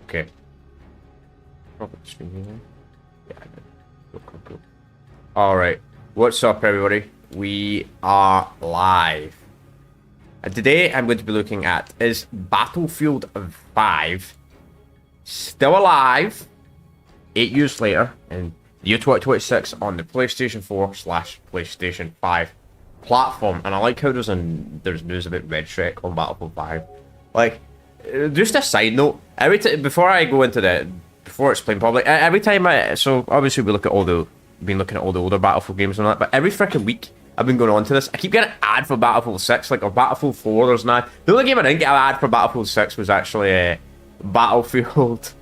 Okay. Probably screen here. Yeah, I did. Cool. Alright. What's up, everybody? We are live. And today I'm going to be looking at, is Battlefield 5 still alive 8 years later in the year 2026 on the PlayStation 4/PlayStation 5 platform? And I like how there's news about Red Shrek on Battlefield 5. Like, just a side note, every time before I go into before it's plain public, every time so obviously we look at been looking at all the older Battlefield games and all that, but every freaking week I've been going on to this, I keep getting an ad for Battlefield 6, like, or Battlefield 4, there's an ad. The only game I didn't get an ad for Battlefield 6 was actually Battlefield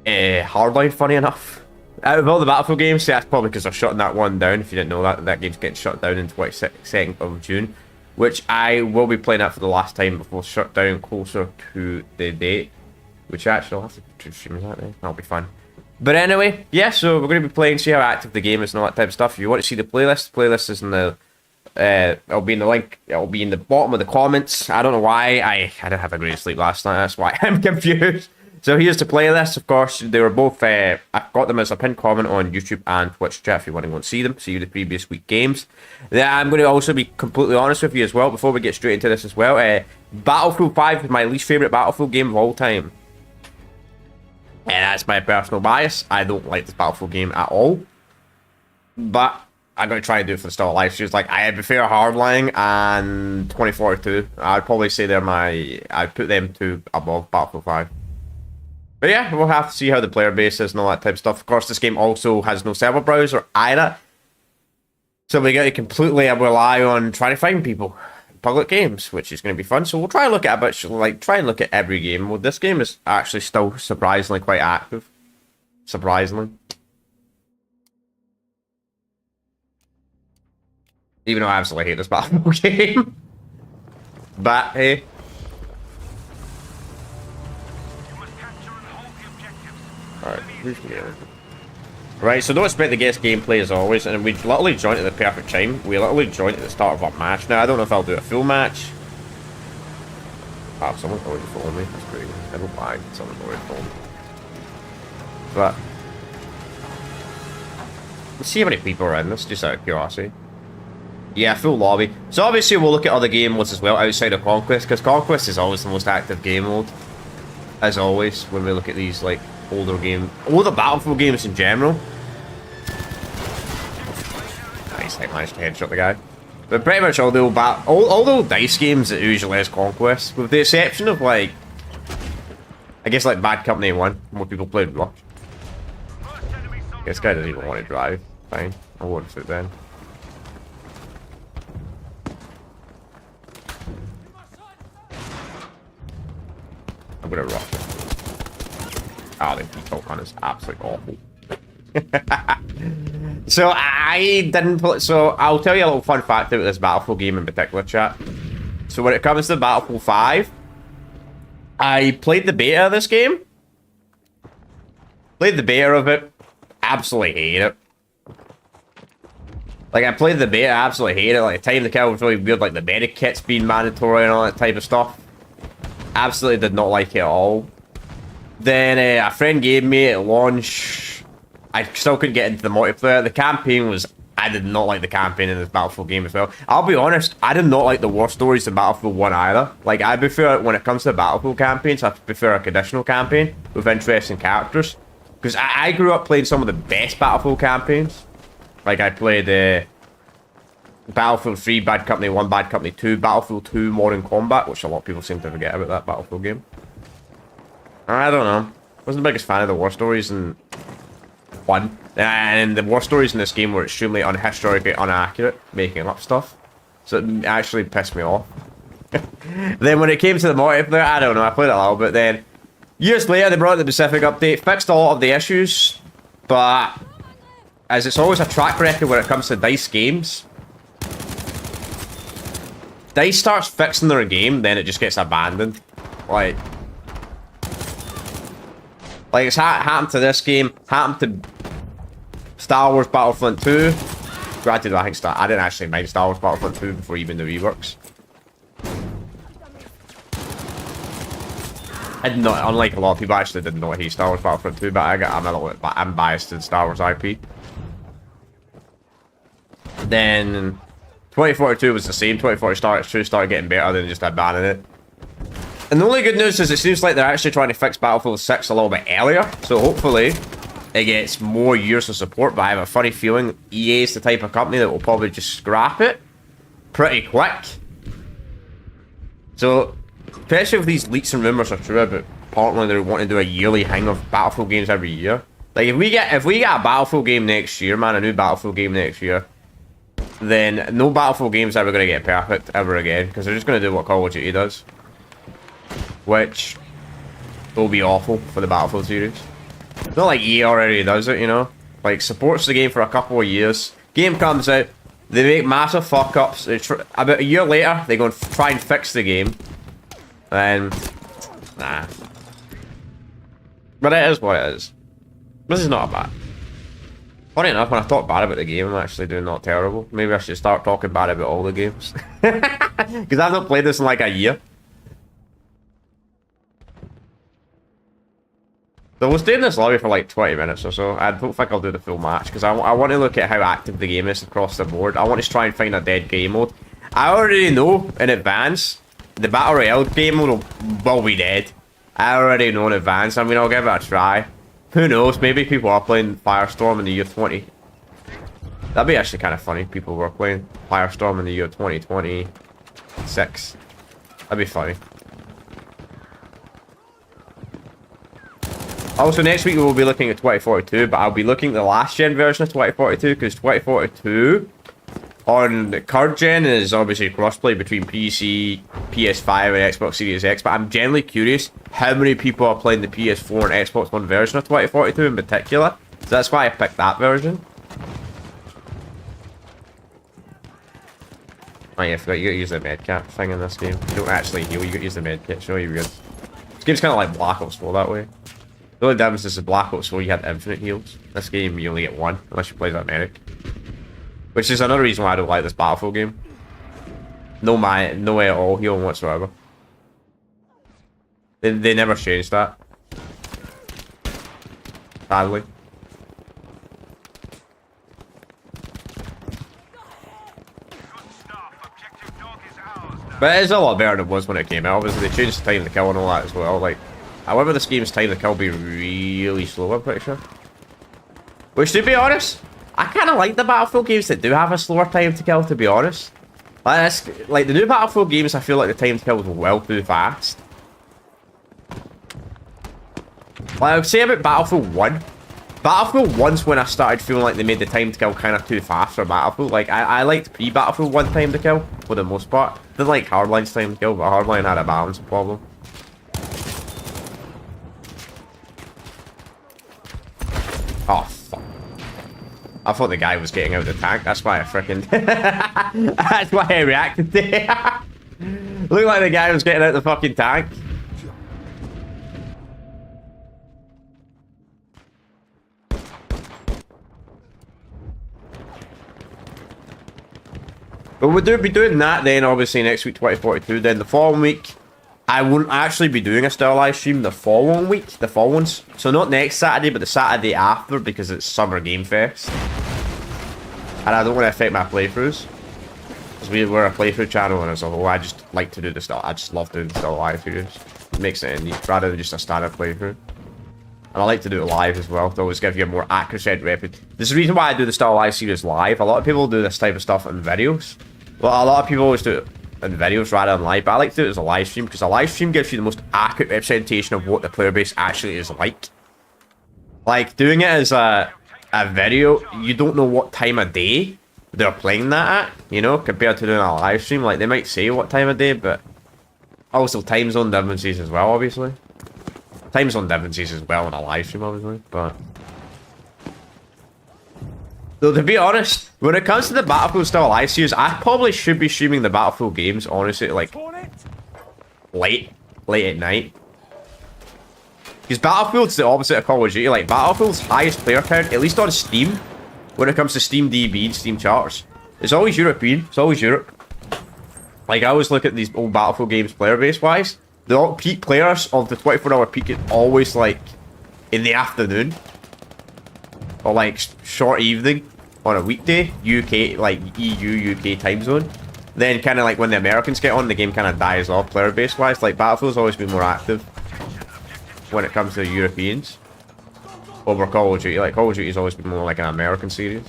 Hardline, funny enough. Out of all the Battlefield games, see, that's probably because they're shutting that one down. If you didn't know that game's getting shut down in 22nd of June, which I will be playing that for the last time before shut down closer to the date, which actually I'll have to stream that then. That'll be fun. But anyway, yeah, so we're going to be playing, see how active the game is and all that type of stuff. If you want to see the playlist is in the, it'll be in the link, it'll be in the bottom of the comments. I don't know why, I didn't have a great sleep last night, that's why I'm confused. So here's the playlist, of course, they were both, I've got them as a pinned comment on YouTube and Twitch chat if you want to go and see them, see the previous week games. Then I'm going to also be completely honest with you as well, before we get straight into this as well. Battlefield 5 is my least favourite Battlefield game of all time. And that's my personal bias. I don't like this Battlefield game at all. But I'm going to try and do it for the start of live streams. Like, I prefer Hardline and 2042. I'd probably say I'd put them two above Battlefield 5. But yeah, we'll have to see how the player base is and all that type of stuff. Of course, this game also has no server browser either. So we got to completely rely on trying to find people in public games, which is going to be fun. So we'll try and look at every game. Well, this game is actually still surprisingly quite active. Surprisingly. Even though I absolutely hate this Battlefield game. But hey. Alright, who's here? Right, so don't expect to guess gameplay as always, and we literally joined at the perfect time. We literally joined at the start of our match. Now, I don't know if I'll do a full match. Oh, someone's already following me. That's great. I don't mind. Someone's already following me. But let's see how many people are in this, just out of curiosity. Yeah, full lobby. So obviously we'll look at other game modes as well outside of Conquest, because Conquest is always the most active game mode. As always, when we look at these, like, older Battlefield games in general. Nice, I managed to headshot the guy. But pretty much all the old DICE games that usually has Conquest, with the exception of, like, I guess, like, Bad Company 1, more people played Rush. This guy doesn't even want to drive. Fine, I'll watch it then. I'm gonna rush it. Oh, the default one is absolutely awful. So I didn't play. So I'll tell you a little fun fact about this Battlefield game in particular, chat. So when it comes to Battlefield 5, I played the beta of this game. Played the beta of it. Absolutely hate it. Like, I played the beta, absolutely hate it. Like, the time to kill was really weird. Like, the medic kits being mandatory and all that type of stuff. Absolutely did not like it at all. Then a friend gave me at launch. I still couldn't get into the multiplayer. The campaign was... I did not like the campaign in this Battlefield game as well. I'll be honest, I did not like the war stories in Battlefield 1 either. Like, I prefer, when it comes to Battlefield campaigns, I prefer a traditional campaign with interesting characters. Because I grew up playing some of the best Battlefield campaigns. Like, I played Battlefield 3, Bad Company 1, Bad Company 2, Battlefield 2, Modern Combat, which a lot of people seem to forget about that Battlefield game. I don't know. Wasn't the biggest fan of the war stories in 1. And the war stories in this game were extremely historically inaccurate, making up stuff. So it actually pissed me off. Then when it came to the multiplayer, I don't know, I played it a little bit then. Years later, they brought the Pacific update, fixed a lot of the issues, but as it's always a track record when it comes to DICE games, DICE starts fixing their game, then it just gets abandoned. Like it's happened to this game, happened to Star Wars Battlefront 2. Granted, I didn't actually mind Star Wars Battlefront 2 before even the reworks. I did not, unlike a lot of people, I actually did not hate Star Wars Battlefront 2, but I'm biased in Star Wars IP. Then 2042 was the same. 2042 started getting better than just abandoning it. And the only good news is it seems like they're actually trying to fix Battlefield 6 a little bit earlier. So hopefully it gets more years of support. But I have a funny feeling EA is the type of company that will probably just scrap it pretty quick. So, especially if these leaks and rumors are true about apparently they want to do a yearly hang of Battlefield games every year. Like if we get a Battlefield game next year, man, a new Battlefield game next year, then no Battlefield game's ever going to get perfect ever again, because they're just going to do what Call of Duty does. Which will be awful for the Battlefield series. It's not like EA already does it, you know? Like, supports the game for a couple of years. Game comes out, they make massive fuck-ups. About a year later, they go and try and fix the game. And, nah. But it is what it is. This is not bad. Funny enough, when I talk bad about the game, I'm actually doing not terrible. Maybe I should start talking bad about all the games. Because I've not played this in like a year. So we'll stay in this lobby for like 20 minutes or so. I don't think I'll do the full match, because I want to look at how active the game is across the board. I want to try and find a dead game mode. I already know in advance, the Battle Royale game mode will be dead. I already know in advance. I mean, I'll give it a try. Who knows, maybe people are playing Firestorm in the year 20. That'd be actually kind of funny, people were playing Firestorm in the year 2026. That'd be funny. Also, next week we will be looking at 2042, but I'll be looking at the last gen version of 2042, because 2042 on the current gen is obviously crossplay between PC, PS5, and Xbox Series X, but I'm generally curious how many people are playing the PS4 and Xbox One version of 2042 in particular, so that's why I picked that version. Oh yeah, I forgot, you gotta use the medkit thing in this game. You don't actually heal, you gotta use the medkit, show you good. This game's kind of like Black Ops 4 that way. The only difference is in Black Ops 4 you had infinite heals. This game you only get one, unless you play as a medic. Which is another reason why I don't like this Battlefield game. No way at all healing whatsoever. They never changed that. Sadly. But it is a lot better than it was when it came out. Obviously they changed the time to kill and all that as well. Like, however, this game's time to kill will be really slow, I'm pretty sure. Which, to be honest, I kind of like the Battlefield games that do have a slower time to kill, to be honest. Like the new Battlefield games, I feel like the time to kill is well too fast. Like, I would say about Battlefield 1. Battlefield 1's when I started feeling like they made the time to kill kind of too fast for Battlefield. Like, I liked pre-Battlefield 1 time to kill, for the most part. Didn't like Hardline's time to kill, but Hardline had a balance problem. Oh, fuck. I thought the guy was getting out of the tank. That's why I freaking... That's why I reacted to it. Looked like the guy was getting out of the fucking tank. But we'll be doing that then, obviously, next week, 2042. Then the following week, I won't actually be doing a still live stream the following week. The following. So not next Saturday, but the Saturday after, because it's Summer Game Fest. And I don't want to affect my playthroughs. Because we're a playthrough channel, and as a whole, I just like to do the still. I just love doing still live videos. It makes it neat, rather than just a standard playthrough. And I like to do it live as well, to always give you a more accurate record. There's the reason why I do the still live series live. A lot of people do this type of stuff in videos. Well, a lot of people always do it in videos rather than live, but I like to do it as a live stream, because a live stream gives you the most accurate representation of what the player base actually is like. Like, doing it as a video, you don't know what time of day they're playing that at, you know, compared to doing a live stream. Like, they might say what time of day, but also time zone differences as well, obviously. Time zone differences as well in a live stream, obviously, but... Though, to be honest, when it comes to the Battlefield Still Alive series, I probably should be streaming the Battlefield games, honestly, like, late at night. Because Battlefield's the opposite of Call of Duty. Like, Battlefield's highest player count, at least on Steam, when it comes to Steam DB and Steam charts, it's always European. It's always Europe. Like, I always look at these old Battlefield games player base-wise. the peak players of the 24-hour peak is always like in the afternoon or like short evening on a weekday, UK, like EU, UK time zone. Then kind of like when the Americans get on, the game kind of dies off player base wise. Like Battlefield's always been more active when it comes to the Europeans over Call of Duty. Like Call of Duty's always been more like an American series.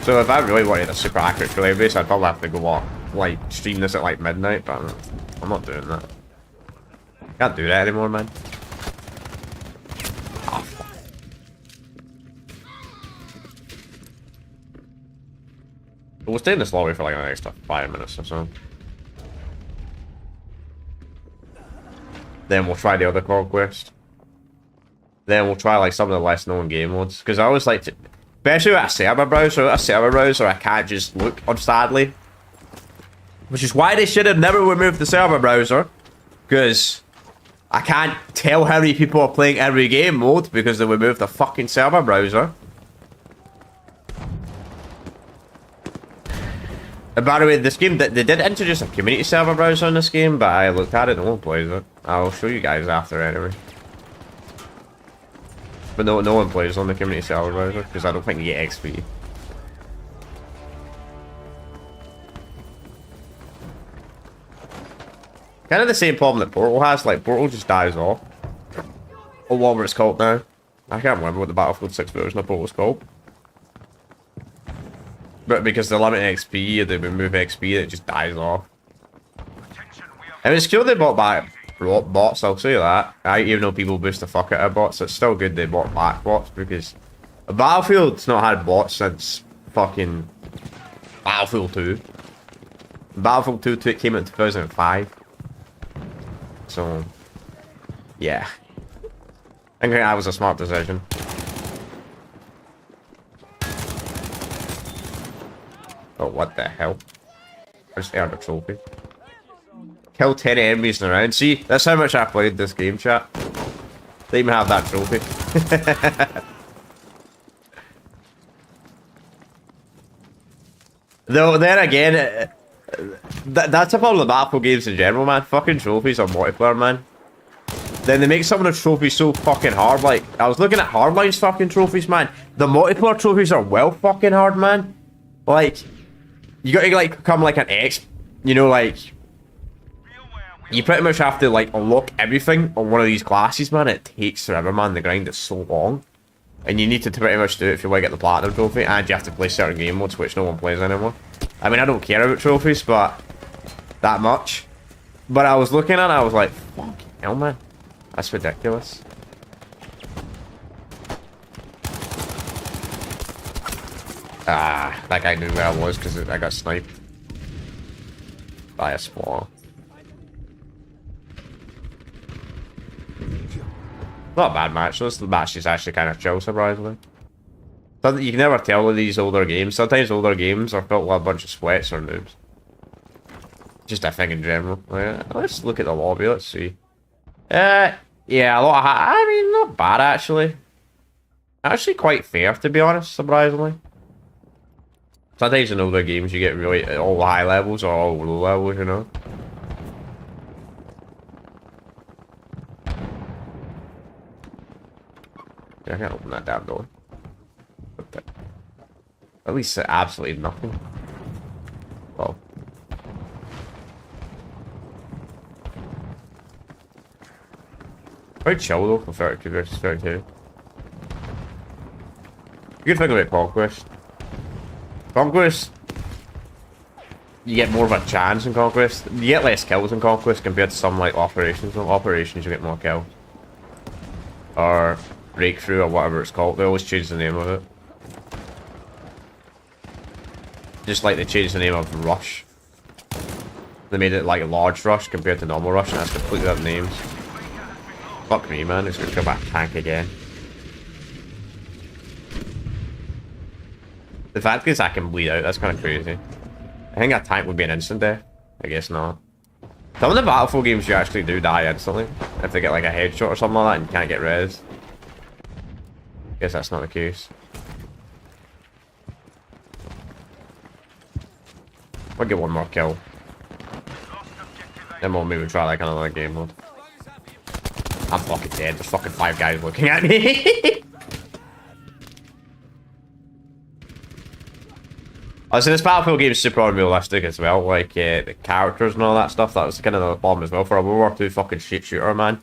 So if I really wanted a super accurate player base, I'd probably have to go up, like stream this at like midnight, but I'm not doing that. Can't do that anymore, man. Oh, fuck. We'll stay in this lobby for like an extra 5 minutes or so. Then we'll try the other conquest. Then we'll try like some of the less known game modes. Because I always like to, especially with a server browser, I can't just look on sadly. Which is why they should have never removed the server browser. Because I can't tell how many people are playing every game mode because they removed the fucking server browser. And by the way, this game, they did introduce a community server browser in this game, but I looked at it, no one plays it. I'll show you guys after anyway. But no one plays on the community server browser, because I don't think you get XP. Kind of the same problem that Portal has, like Portal just dies off. Or whatever it's called now. I can't remember what the Battlefield 6 version of Portal is called. But because they limit XP, they remove XP, it just dies off. And it's cool they bought back bots, I'll say that. Even though people boost the fuck out of bots, it's still good they bought back bots because Battlefield's not had bots since fucking Battlefield 2. Battlefield 2 came out in 2005. So, yeah. I think that was a smart decision. Oh, what the hell? I just earned a trophy. Kill 10 enemies in a round. See, that's how much I played this game, chat. They even have that trophy. Though, then again, that's a problem with Battlefield games in general, man. Fucking trophies are multiplayer, man. Then they make some of the trophies so fucking hard. Like, I was looking at Hardline's fucking trophies, man. The multiplayer trophies are well fucking hard, man. Like, you gotta like become like an X, you know, like you pretty much have to like unlock everything on one of these classes, man. It takes forever, man. The grind is so long, and you need to pretty much do it if you want to get the platinum trophy, and you have to play certain game modes which no one plays anymore. I mean, I don't care about trophies, but that much. But I was looking at it, I was like, fuck hell, man, that's ridiculous. Ah, that guy knew where I was because I got sniped by a spawn. Not a bad match. The match is actually kind of chill, surprisingly. You can never tell with these older games. Sometimes older games are filled with a bunch of sweats or noobs. Just a thing in general. Let's look at the lobby. Let's see. Yeah, a lot of. I mean, not bad actually. Actually, quite fair to be honest. Surprisingly. Sometimes in older games you get really all high levels or all low levels, you know. Yeah, I can't open that damn door. At least absolutely nothing. Well. Quite chill though for 32 versus 32. Good thing about Conquest. Conquest, you get more of a chance in Conquest. You get less kills in Conquest compared to some like Operations. In Operations, you get more kills. Or Breakthrough or whatever it's called. They always change the name of it. Just like they changed the name of Rush. They made it like a large Rush compared to normal Rush, and that's completely other names. Fuck me, man. It's gonna come back tank again. The fact is I can bleed out, that's kind of crazy. I think a tank would be an instant death. I guess not. Some of the Battlefield games you actually do die instantly. If they get like a headshot or something like that and you can't get res. Guess that's not the case. I'll get one more kill. Then we'll maybe try like another game mode. I'm fucking dead. There's fucking 5 guys looking at me. Also, this Battlefield game is super unrealistic as well. Like, the characters and all that stuff. That was kind of the problem as well for a World War II fucking shooter, man.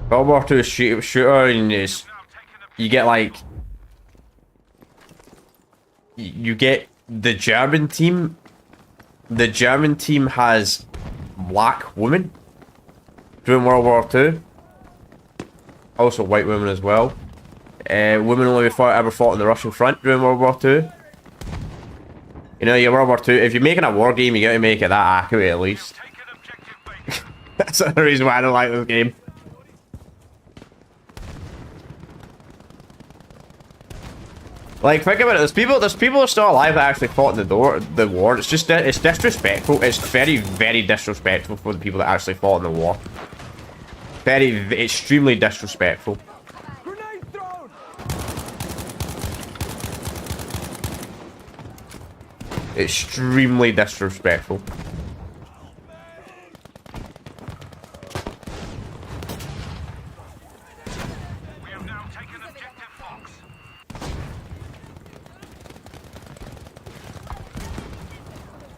World War II shooter, and you get like... You get the German team. The German team has black women during World War II. Also white women as well. Women only ever fought on the Russian front during World War II. You know, your World War II, if you're making a war game, you gotta make it that accurate at least. That's the reason why I don't like this game. Like, think about it, there's people still alive that actually fought in the war. It's just, it's disrespectful. It's very, very disrespectful for the people that actually fought in the war. Extremely disrespectful. Extremely disrespectful.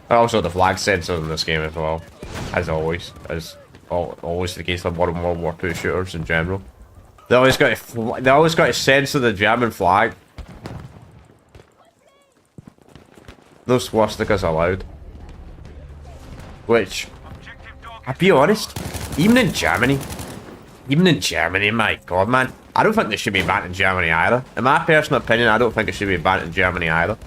Also, the flag sensor in this game as well, as always, always the case of modern World War II shooters in general. They always got to censor the German flag. No swastikas allowed. Which, I'll be honest, even in Germany, my god, man, I don't think they should be banned in Germany either. In my personal opinion, I don't think it should be banned in Germany either.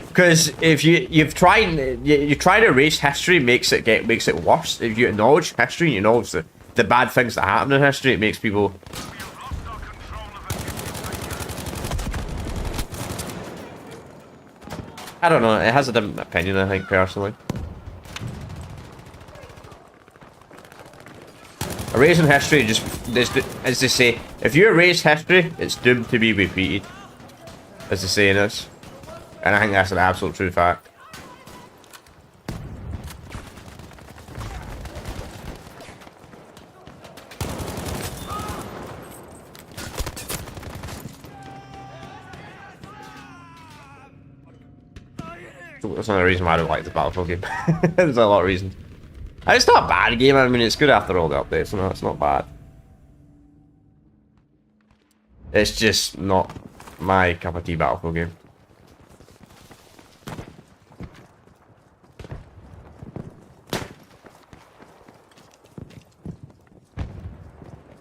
Because if you try to erase history, makes it worse. If you acknowledge history, you know the bad things that happen in history, it makes people. I don't know. It has a different opinion, I think, personally. Erasing history just as they say, if you erase history, it's doomed to be repeated. As the saying is. And I think that's an absolute true fact. That's another reason why I don't like the Battlefield game. There's a lot of reasons. It's not a bad game, I mean, it's good after all the updates, so no, it's not bad. It's just not my cup of tea Battlefield game.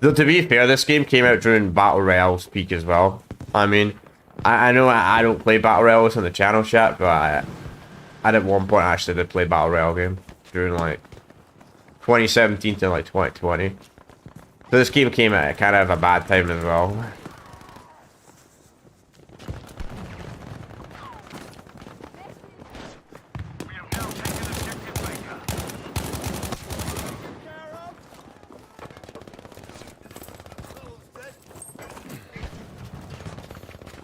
Though, to be fair, this game came out during Battle Royale's peak as well. I mean, I know I don't play Battle Royales on the channel chat, but I at one point actually did play Battle Royale game during like 2017 to like 2020. So this game came at kind of a bad time as well.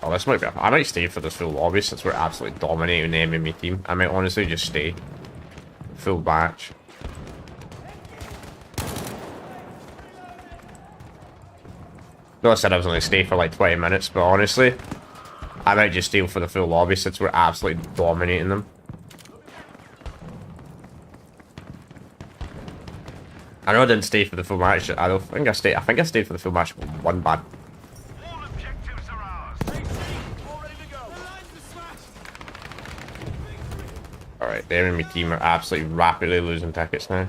Oh, this might be. I might stay for this full lobby since we're absolutely dominating the enemy team. I might honestly just stay. Full match. Though I said I was only stay for like 20 minutes, but honestly, I might just stay for the full lobby since we're absolutely dominating them. I know I didn't stay for the full match. I think I stayed for the full match one bad. Alright, the enemy team are absolutely rapidly losing tickets now.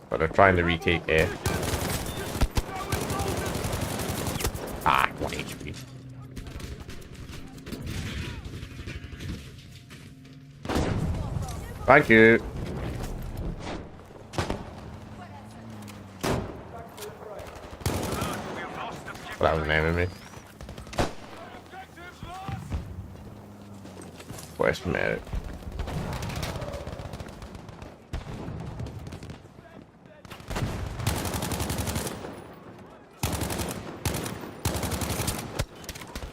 But they're trying to retake A. Ah, 1 HP. Thank you. That was an enemy. West medic.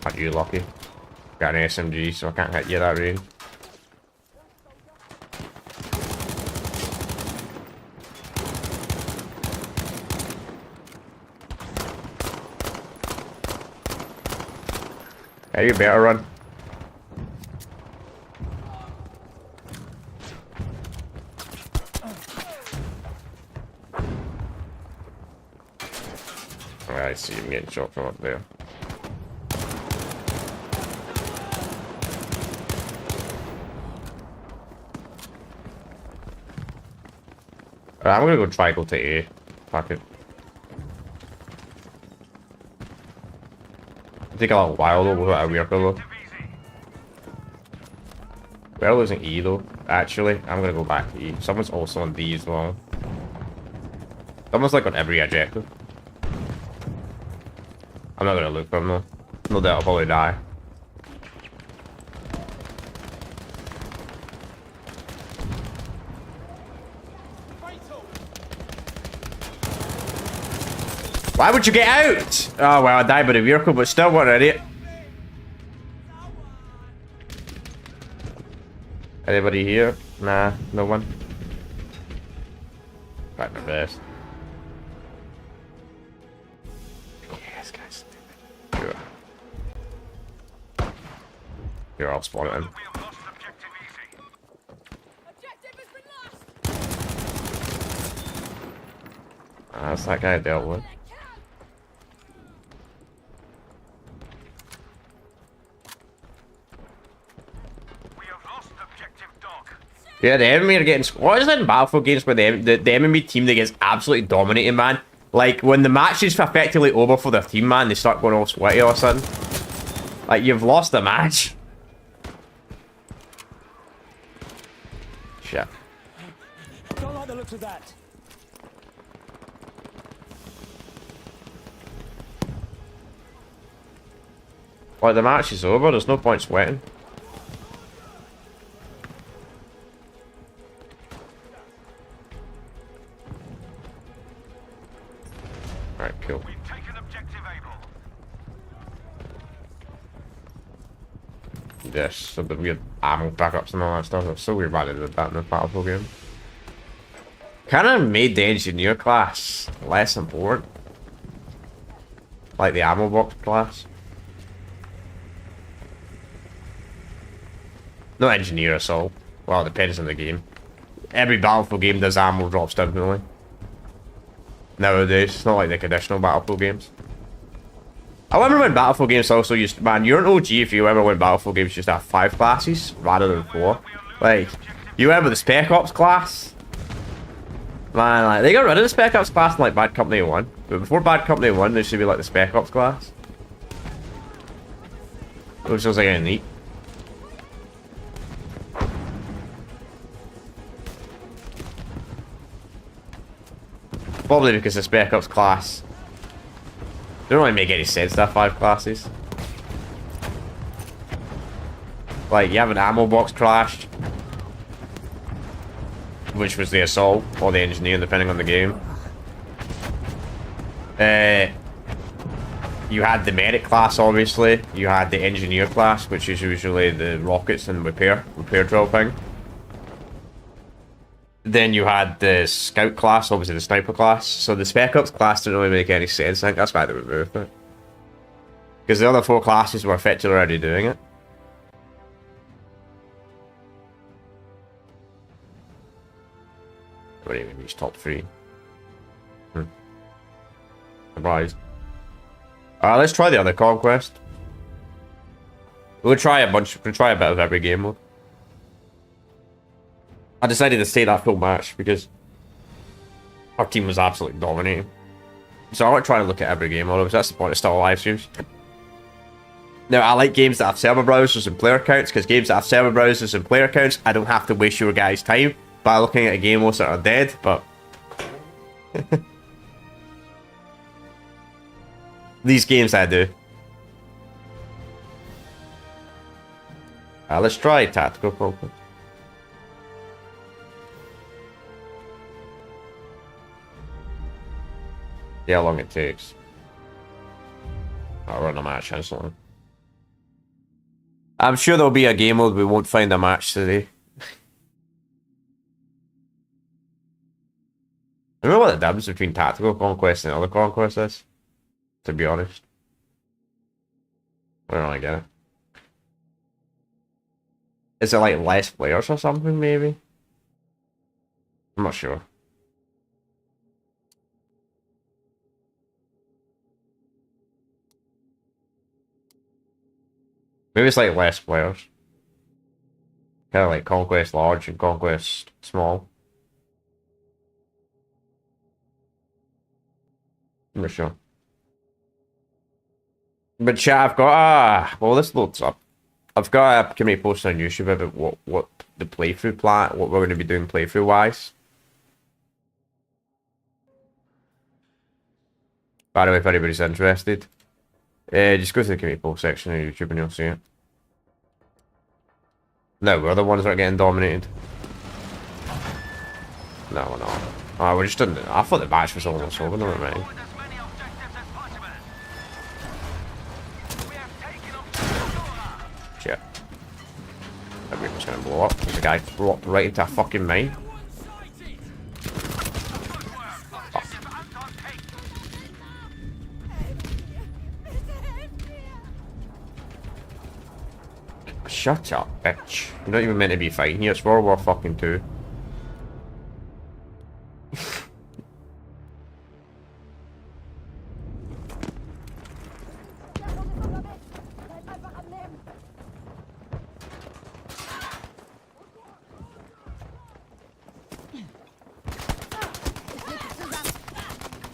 Aren't you lucky? Got an SMG, so I can't hit you that range. Yeah, you better run. I see him getting shot from up there. I'm gonna go try go to A. Fuck it. It'll take a little while though without a vehicle though. We're losing E though. Actually, I'm gonna go back to E. Someone's also on D as well. Someone's like on every objective. I'm not gonna look for him though. No doubt I'll probably die. Why would you get out? Oh well, I died by the vehicle, but still what an idiot. Anybody here? Nah, no one. Right, my best. Yes, guys. Here, I'll spawn it in. That's that guy I dealt with. Yeah, the enemy are getting... What is it in Battlefield games where the enemy team that gets absolutely dominated, man? Like, when the match is effectively over for their team, man, they start going all sweaty all of a sudden. Like, you've lost the match. Shit. Don't like the looks of that. Like, the match is over, there's no point sweating. Alright, cool. We've taken objective Able. Yes, so the weird ammo backups and all that stuff. It's so weird why they did that in the Battlefield game. Kinda made the engineer class less important. Like the ammo box class. No engineer assault. Well, it depends on the game. Every Battlefield game does ammo drops definitely. Nowadays, it's not like the traditional Battlefield games. I remember when Battlefield games also used... Man, you're an OG if you remember when Battlefield games used to have 5 classes rather than 4. Like, you remember the Spec Ops class? Man, like, they got rid of the Spec Ops class in, like, Bad Company 1. But before Bad Company 1, there should be, like, the Spec Ops class. Which was, like, kind of neat. Probably because the Spec Ops class don't really make any sense to have 5 classes. Like, you have an ammo box crash, which was the assault, or the engineer, depending on the game. You had the medic class, obviously. You had the engineer class, which is usually the rockets and repair drill thing. Then you had the scout class, obviously the sniper class. So the Spec Ops class didn't really make any sense. I think that's why they removed it. Because the other 4 classes were effectively already doing it. What do you mean reach top 3? Surprised. Alright, let's try the other conquest. We'll try a bit of every game mode. I decided to stay that full match because our team was absolutely dominating. So I want to try and look at every game mode, that's the point of still live streams. Now, I like games that have server browsers and player counts, because games that have server browsers and player counts, I don't have to waste your guys' time by looking at game modes that are dead, but... These games I do. Let's try tactical conquest. See how long it takes. I'll run a match instantly. I'm sure there'll be a game mode we won't find a match today. I don't know what the difference between tactical conquest and other conquest is, to be honest. I don't really get it. Is it like less players or something, maybe? I'm not sure. Maybe it's like less players. Kind of like Conquest Large and Conquest Small. I'm not sure. But chat, I've got a... Well, this loads up. I've got a community post on YouTube about what the playthrough plan, what we're going to be doing playthrough-wise. By the way, if anybody's interested, just go to the community post section on YouTube and you'll see it. No, we're the ones that are getting dominated. No, we're not. Oh, we're just done. I thought the match was almost over, never mind. Shit. Everything's gonna blow up. There's a guy dropped right into a fucking mine. Shut up, bitch. You're not even meant to be fighting here. It's World War fucking 2.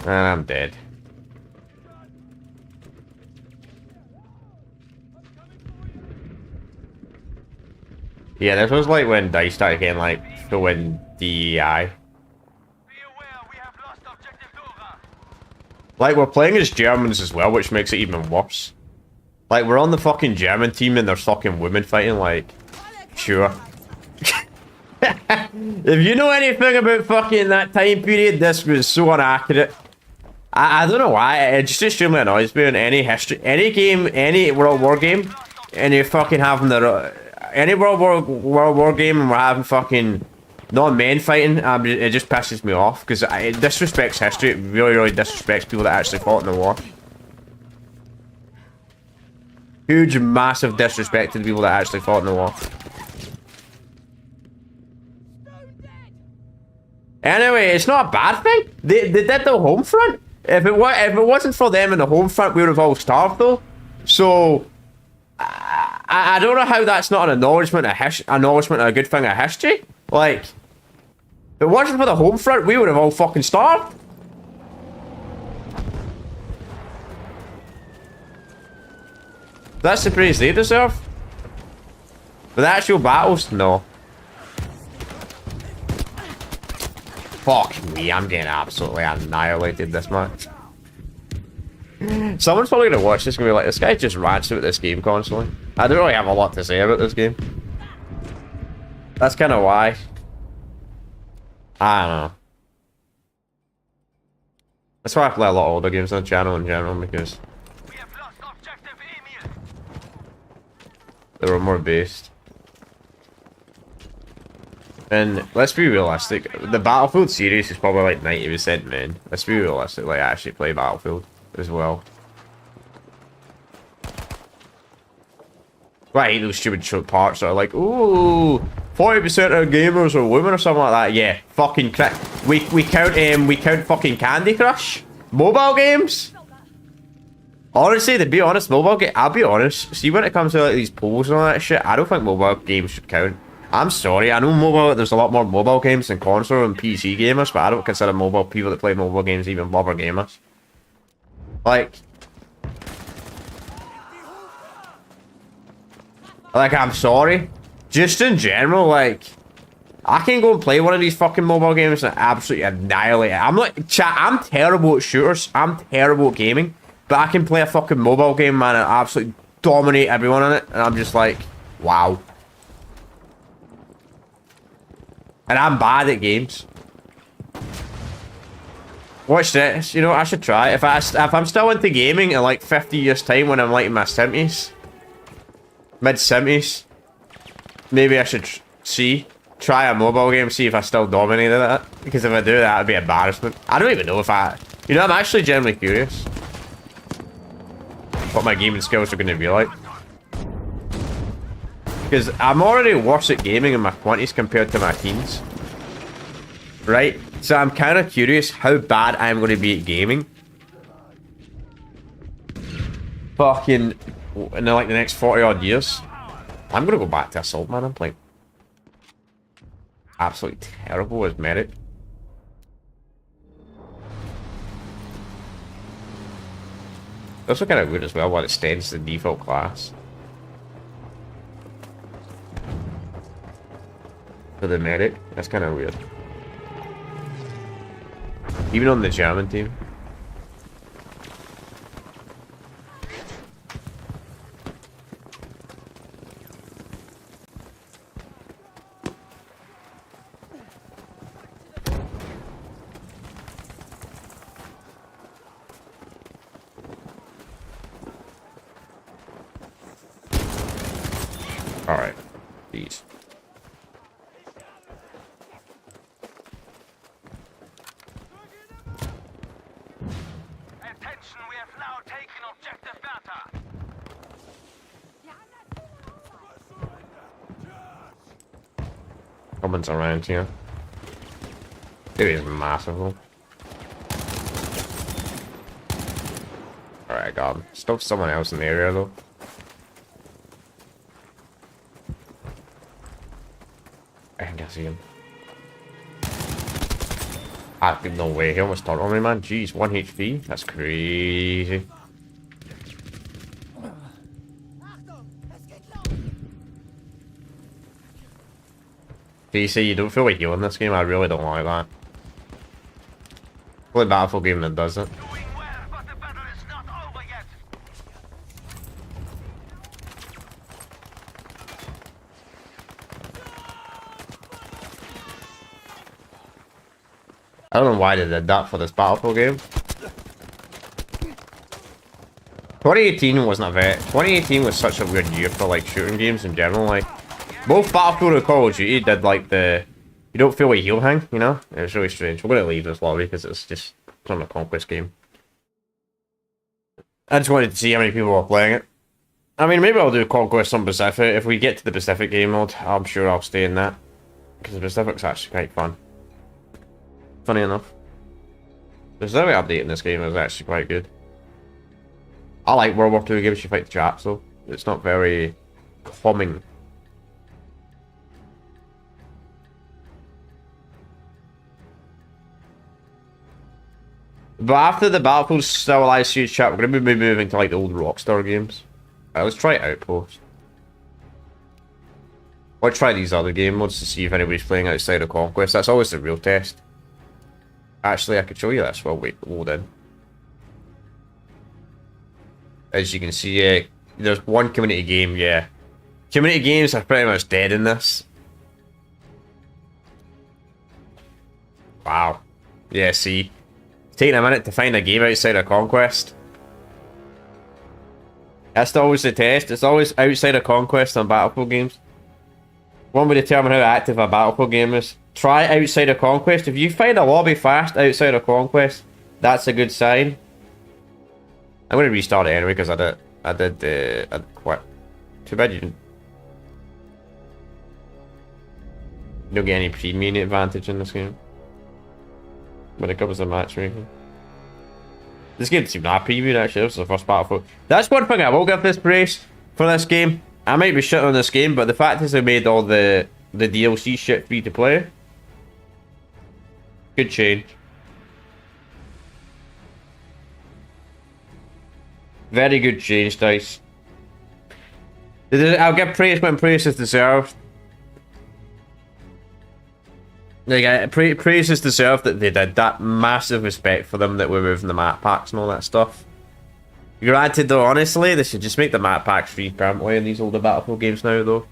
And I'm dead. Yeah, this was like when DICE started getting like to win DEI. Like, we're playing as Germans as well, which makes it even worse. Like, we're on the fucking German team and there's fucking women fighting, like, sure. If you know anything about fucking that time period, this was so inaccurate. I don't know why, it just extremely annoys me in any history, any game, any World War game, and you're fucking having the, any World War game and we're having fucking non-men fighting, it just pisses me off, because it disrespects history, it really, really disrespects people that actually fought in the war. Huge, massive disrespect to the people that actually fought in the war. Anyway, it's not a bad thing. They did the home front. If it wasn't for them in the home front, we would have all starved though. So I don't know how that's not an acknowledgement of a good thing of history. Like, if it wasn't for the home front, we would have all fucking starved. That's the praise they deserve. But the actual battles, no. Fuck me, I'm getting absolutely annihilated this match. Someone's probably gonna watch this and be like, this guy just rants about this game constantly. I don't really have a lot to say about this game. That's kind of why. I don't know. That's why I play a lot of older games on the channel in general, because they were more based. And let's be realistic, the Battlefield series is probably like 90% men. Let's be realistic, like, I actually play Battlefield as well. But I hate those stupid short parts that are like, ooh, 40% of gamers are women or something like that. Yeah, fucking we count fucking Candy Crush? Mobile games? Honestly, to be honest, I'll be honest, see when it comes to like these polls and all that shit, I don't think mobile games should count. I'm sorry, I know there's a lot more mobile games than console and PC gamers, but I don't consider people that play mobile games even proper gamers. Like, I'm sorry. Just in general, like, I can go and play one of these fucking mobile games and absolutely annihilate it. I'm like, chat, I'm terrible at shooters, I'm terrible at gaming, but I can play a fucking mobile game, man, and absolutely dominate everyone in it, and I'm just like, wow. And I'm bad at games. Watch this, you know, I should try. If I'm still into gaming in like 50 years time when I'm like in my 70s, mid-70s. Maybe I should try a mobile game, see if I still dominated that. Because if I do, that would be embarrassment. I don't even know if I... You know, I'm actually genuinely curious what my gaming skills are going to be like. Because I'm already worse at gaming in my 20s compared to my teens. Right? So I'm kind of curious how bad I'm going to be at gaming. Fucking... in like the next 40 odd years. I'm going to go back to Assault, man. I'm playing absolutely terrible as Medic. It's also kind of weird as well what it extends to the default class for the Medic. That's kind of weird. Even on the German team. Alright. Jeez. Attention, we have now taken objective Bertha. Someone's around here. It is massive though. Alright, I got him. Still someone else in the area though. I think I see him. No way, he almost turned on me, man. Jeez, 1 HP? That's crazy. DC, you don't feel like healing this game? I really don't like that. Only Battlefield game that does it. Doing well, but the battle is not over yet. I don't know why they did that for this Battlefield game. 2018 wasn't a very... 2018 was such a weird year for like shooting games in general. Like, both Battlefield and Call of Duty did like the... You don't feel like heal hang, you know? It was really strange. We're going to leave this lobby because it's just not a Conquest game. I just wanted to see how many people were playing it. I mean, maybe I'll do Conquest on Pacific. If we get to the Pacific game mode, I'm sure I'll stay in that. Because the Pacific's actually quite fun. Funny enough. The Pacific update in this game is actually quite good. I like World War II games you fight the chaps though. It's not very calming. But after the Battlefield stylized series chat, we're going to be moving to like the old Rockstar games. Let's try Outpost. I'll try these other game modes to see if anybody's playing outside of Conquest. That's always the real test. Actually, I could show you this while we load in. As you can see, there's one community game, yeah. Community games are pretty much dead in this. Wow. Yeah, see. It's taking a minute to find a game outside of Conquest. That's always the test. It's always outside of Conquest on Battlefield games. One way to determine how active a Battlefield game is. Try outside of Conquest. If you find a lobby fast outside of Conquest, that's a good sign. I'm going to restart it anyway because I did quit. Too bad you don't get any premium advantage in this game when it comes to matchmaking. This game seemed not premium actually. This is the first Battlefield. That's one thing I will give this praise for this game. I might be shitting on this game, but the fact is they made all the DLC shit free to play. Good change. Very good change, Dice. I'll give praise when praise is deserved. Like, praise is deserved that they did that. Massive respect for them that we're moving the map packs and all that stuff. Granted though, honestly, they should just make the map packs free permanently in these older Battlefield games now though.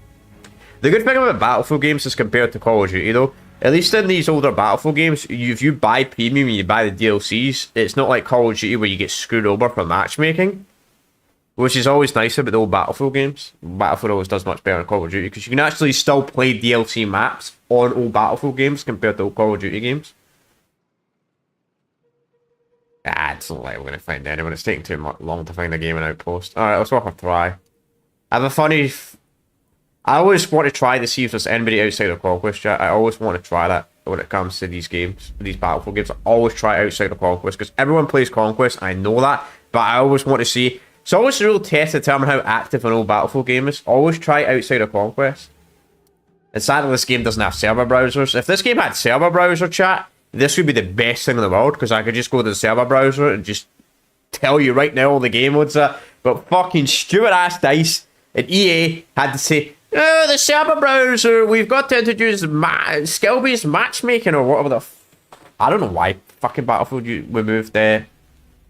The good thing about Battlefield games is compared to Call of Duty though, at least in these older Battlefield games, if you buy premium and you buy the DLCs, it's not like Call of Duty where you get screwed over for matchmaking. which is always nice about the old Battlefield games. Battlefield always does much better than Call of Duty because you can actually still play DLC maps on old Battlefield games compared to old Call of Duty games. Ah, it's not like we're going to find anyone. It's taking too long to find a game in Outpost. Alright, let's worth a try. I have a funny... I always want to try to see if there's anybody outside of Conquest chat. I always want to try that when it comes to these games, these Battlefield games. I always try outside of Conquest because everyone plays Conquest. I know that, but I always want to see. It's always a real test to determine how active an old Battlefield game is. Always try outside of Conquest. And sadly, this game doesn't have server browsers. If this game had server browser chat, this would be the best thing in the world because I could just go to the server browser and just tell you right now all the game modes are. But fucking stupid ass DICE and EA had to say, oh, the server browser, we've got to introduce skill-based matchmaking or whatever the I don't know why fucking Battlefield we moved there.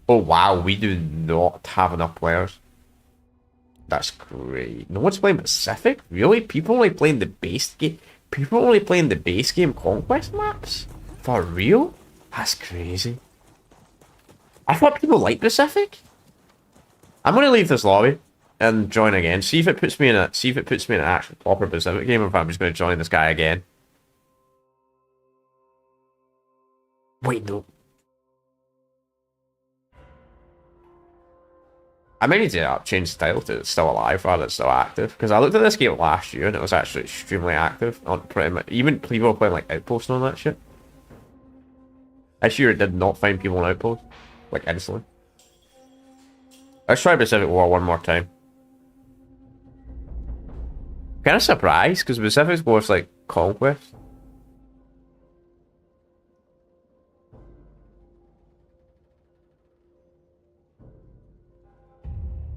Oh wow, we do not have enough players. That's great. No one's playing Pacific? Really? People only playing the base game? People only playing the base game Conquest maps? For real? That's crazy. I thought people liked Pacific. I'm gonna leave this lobby and join again. See if it puts me in an actual proper Pacific game, or if I'm just gonna join this guy again. Wait, no. I may need to change the title to Still Alive rather than Still Active, because I looked at this game last year and it was actually extremely active on pretty much, even people were playing like Outpost and all that shit. This year it did not find people on Outpost, like instantly. Let's try Pacific War one more time. Kind of surprised because Pacific War's like Conquest.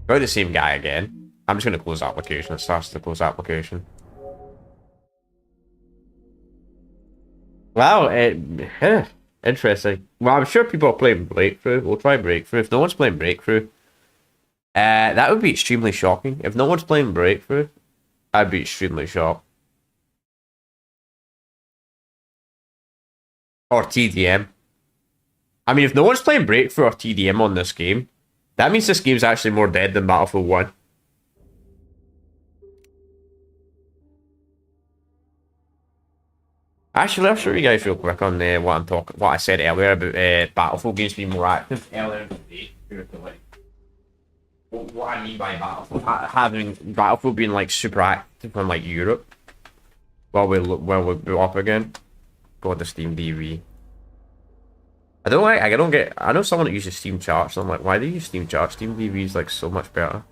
Go the same guy again. I'm just gonna close the application. It starts to close the application. Wow, interesting. Well, I'm sure people are playing Breakthrough. We'll try Breakthrough. If no one's playing Breakthrough, that would be extremely shocking. If no one's playing Breakthrough, I'd be extremely shocked. Or TDM. I mean, if no one's playing Breakthrough or TDM on this game, that means this game's actually more dead than Battlefield 1. Actually, I'll show you guys real quick on what I said earlier about Battlefield games being more active earlier today. What I mean by Battlefield, having Battlefield being like super active in like Europe. While we boot up again. God, the Steam DV. I know someone that uses Steam Charts, and I'm like, why do you use Steam Charts? Steam DV is like so much better.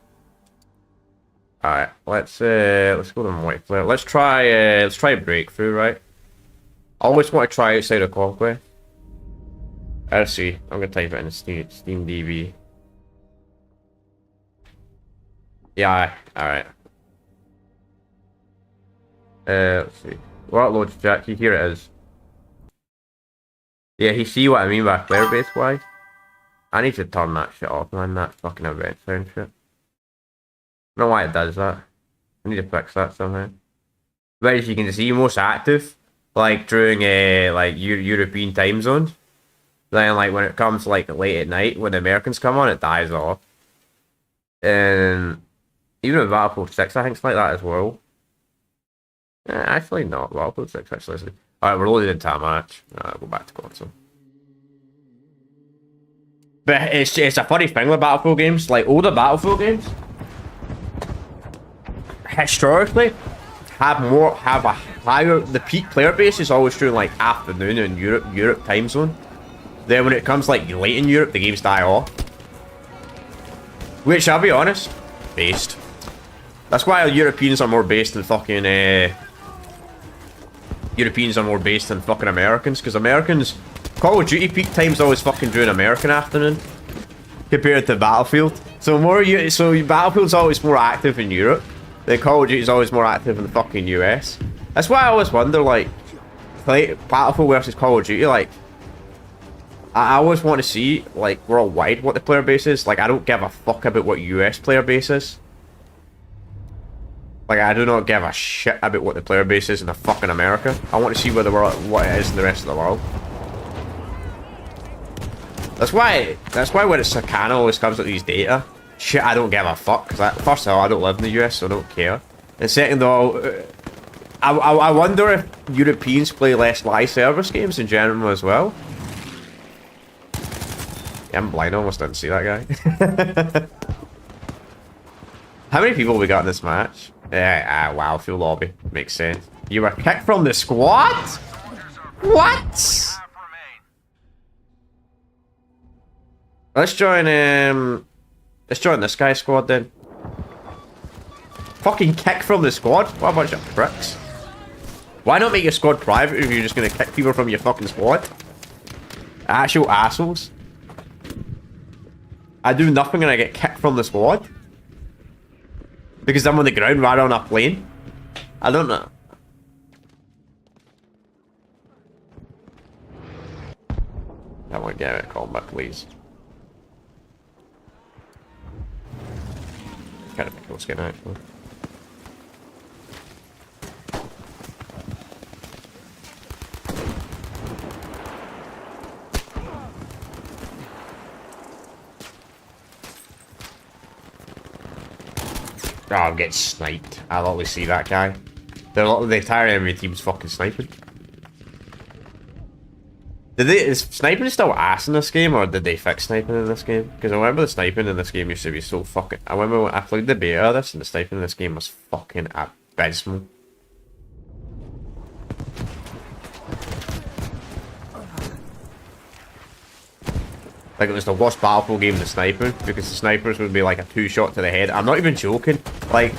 Alright, let's go to multiplayer. Let's try Breakthrough, right? I always want to try outside of Conquest. Let's see. I'm gonna type it in Steam DB. Yeah, alright. Let's see. What loads, Jackie? Here it is. Yeah, you see what I mean by player base wise? I need to turn that shit off, man. That fucking event sound shit. I don't know why it does that. I need to fix that somehow. But as you can see, most active, like during like European time zones. Then like when it comes like late at night, when the Americans come on, it dies off. And even with Battlefield 6, I think it's like that as well. Actually not. Battlefield 6 actually. Alright, we're loaded into a match. Go back to console. But it's a funny thing with Battlefield games. Like older Battlefield games, historically, have a higher. The peak player base is always during like afternoon in Europe time zone. Then when it comes like late in Europe, the games die off. Which I'll be honest, based. That's why Europeans are more based than fucking Europeans are more based than fucking Americans, because Americans, Call of Duty peak time's always fucking during American afternoon compared to Battlefield. So Battlefield's always more active in Europe. Then Call of Duty's always more active in the fucking US. That's why I always wonder, like, Battlefield versus Call of Duty, like, I always want to see, like, worldwide what the player base is. Like, I don't give a fuck about what US player base is. Like, I do not give a shit about what the player base is in the fucking America. I want to see what it is in the rest of the world. That's why when it's Sakana always comes with these data, shit, I don't give a fuck. Cause first of all, I don't live in the US, so I don't care. And second of all, I wonder if Europeans play less live service games in general as well. Yeah, I'm blind, I almost didn't see that guy. How many people we got in this match? Yeah, wow, full lobby. Makes sense. You were kicked from the squad? What? Let's join this guy's squad then. Fucking kick from the squad? What a bunch of pricks. Why not make your squad private if you're just gonna kick people from your fucking squad? Actual assholes. I do nothing and I get kicked from the squad. Because I'm on the ground rather than a plane. I don't know. I want to get out of combat, please. Kind of a cool skin, actually. Oh, I'm getting sniped. I'll always see that guy. The entire enemy team's fucking sniping. Is sniping still ass in this game, or did they fix sniping in this game? Because I remember the sniping in this game used to be so fucking... I remember when I played the beta of this, and the sniping in this game was fucking abysmal. Like, it was the worst Battlefield game in the sniping, because the snipers would be like a 2-shot to the head. I'm not even joking. Like,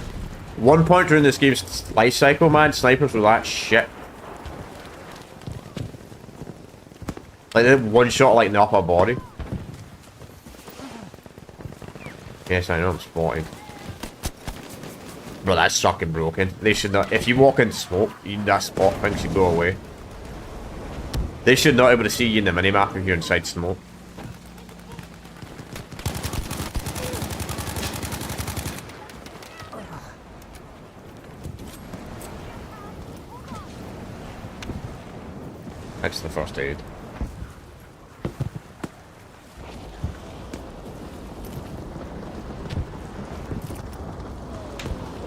one point during this game's life cycle, man, snipers were that shit. Like, they had one shot, like, in the upper body. Yes, I know I'm spotted. Bro, that's fucking broken. They should not... If you walk into smoke, that spot thing should go away. They should not be able to see you in the minimap if you're inside smoke. That's the first aid.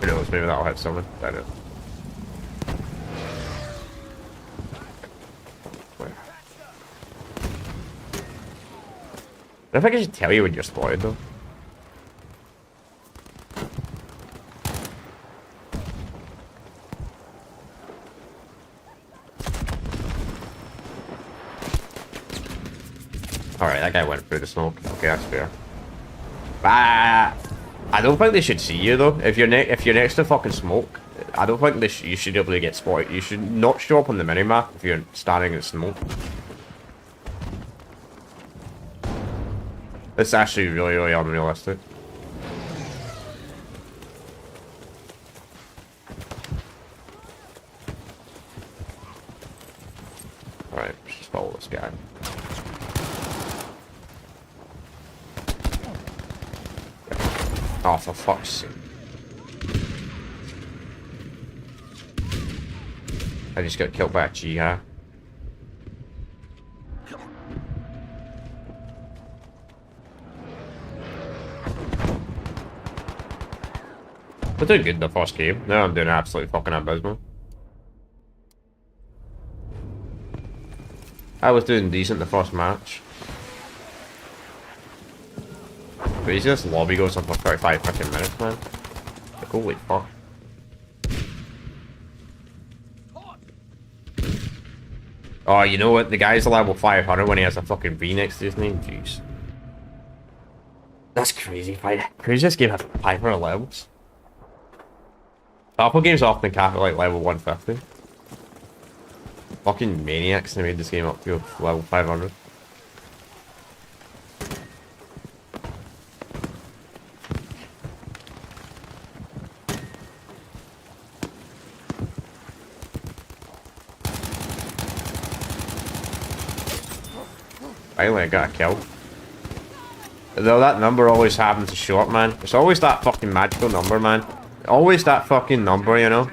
Who knows, maybe that'll hit someone. I don't know. Where? I don't think I should tell you when you're spotted though. Alright, that guy went through the smoke. Okay, that's fair. I don't think they should see you though. If you're next to fucking smoke, I don't think you should be able to get spotted. You should not show up on the minimap if you're standing in smoke. It's actually really, really unrealistic. Alright, let's just follow this guy. Oh, for fuck's sake. I just got killed by a G-Ha. We're doing good in the first game. Now I'm doing absolutely fucking abysmal. I was doing decent the first match. Crazy, this lobby goes on for 35 fucking minutes, man. Like, holy fuck. Oh, you know what? The guy's a level 500 when he has a fucking V next to his name. Jeez. That's crazy. Craziest game has 500 levels. Battlefield games often cap at like level 150. Fucking maniacs, they made this game up to level 500. Finally, I got a kill. Though that number always happens to show up, man. It's always that fucking magical number, man. Always that fucking number, you know.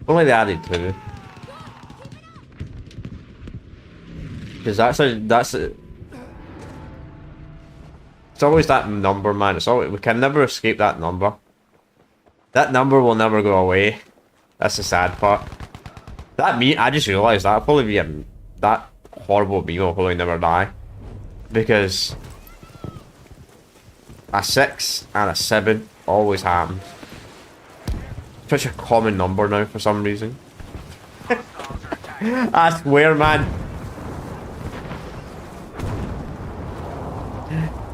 Only they added 2. Because that's a... It's always that number, man. It's always, we can never escape that number. That number will never go away. That's the sad part. That meme, I just realised that'll probably be that horrible meme will probably never die. Because a 6 and a 7 always happens. Such a common number now for some reason. I swear, man.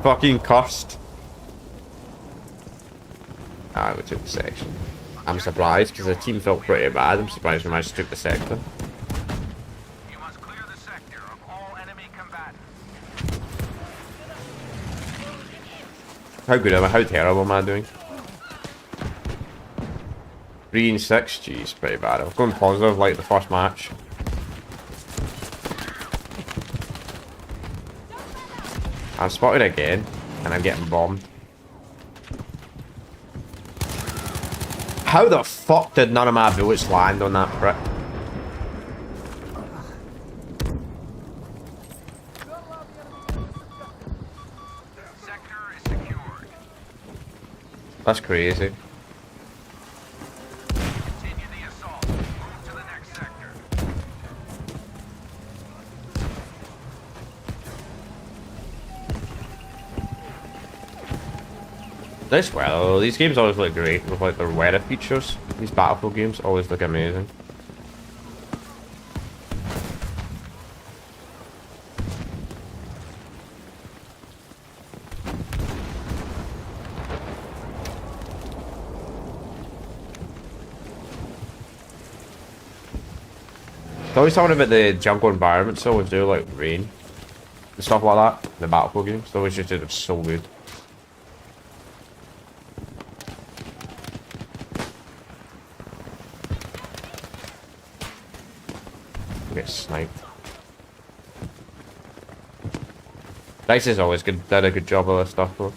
Fucking cursed. Ah, we took the section. I'm surprised because the team felt pretty bad. I'm surprised we managed to take the sector. You must clear the sector of all enemy combatants. How good am I? How terrible am I doing? 3 and 6, jeez, pretty bad. I'm going positive like the first match. I'm spotted again, and I'm getting bombed. How the fuck did none of my bullets land on that prick? Sector is secured. That's crazy. Continue the assault. Move to the next sector. This well, these games always look great with like their weather features. These Battlefield games always look amazing. It's always talking about the jungle environments, always do like rain and stuff like that. The Battlefield games, they always just do it so good. Get sniped. Dice is always good. Did a good job of this stuff though.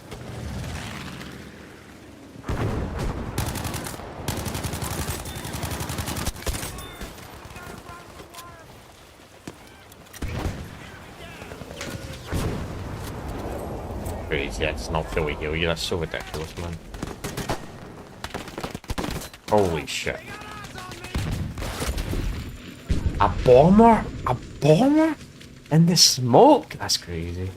Yeah, it's not fully heal you. That's so ridiculous, man. Holy shit. A bomber? A bomber? In the smoke? That's crazy.